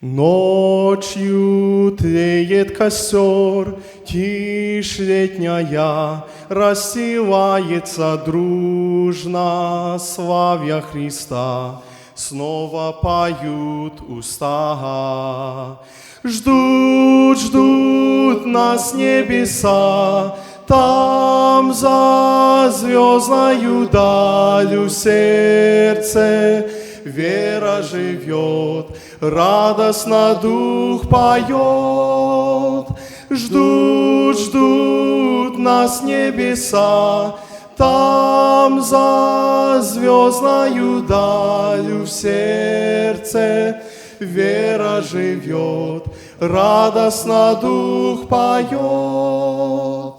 Ночью тлеет костер, тишь летняя, расстилается дружно, славя Христа. Снова поют уста. Ждут, ждут нас небеса, там за звездною далью сердце вера живет, радостно дух поет. Ждут, ждут нас небеса, там за звездною далью в сердце вера живет, радостно дух поет.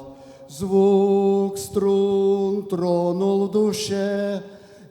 Звук струн тронул в душе,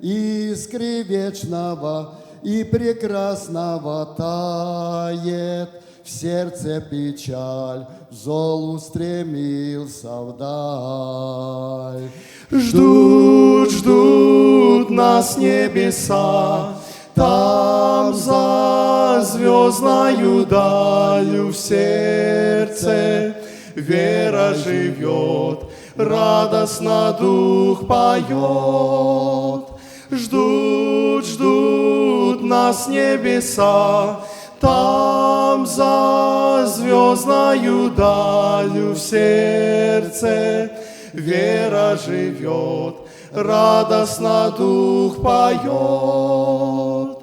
искры вечного и прекрасного тает. В сердце печаль, взор устремился вдаль. Ждут, ждут нас небеса, там за звездною далью в сердце вера живет, радостно дух поет. Ждут, ждут нас небеса, там за звездною далью в сердце вера живет, радостно дух поет.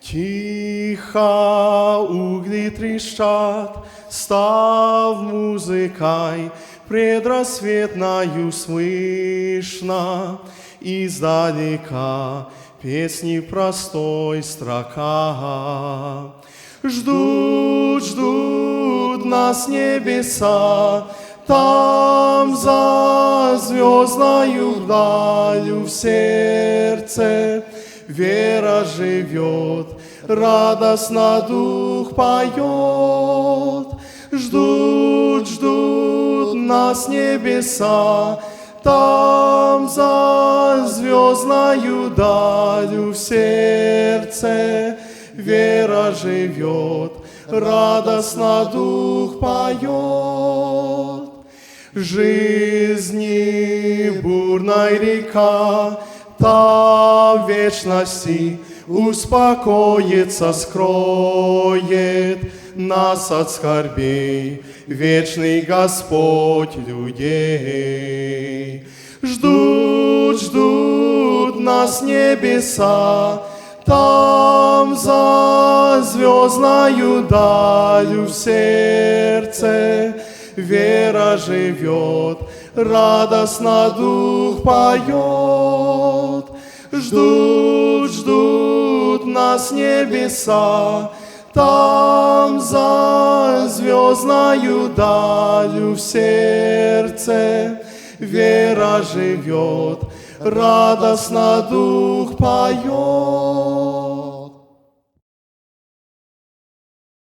Тихо угли трещат, став музыкой предрассветною слышно, издалека песни простой строка. Ждут, ждут нас небеса, там за звездною далью в сердце вера живет, радостно дух поет. Ждут, ждут нас небеса, там за звездною далью в сердце вера живет, радостно дух поет. Жизни бурная река, та в вечности успокоится, скроет нас от скорбей вечный Господь людей. Ждут, ждут нас небеса, там за звездною далью в сердце вера живет, радостно дух поет. Ждут, ждут нас небеса, там за звездною далью в сердце вера живет, радостно дух поет.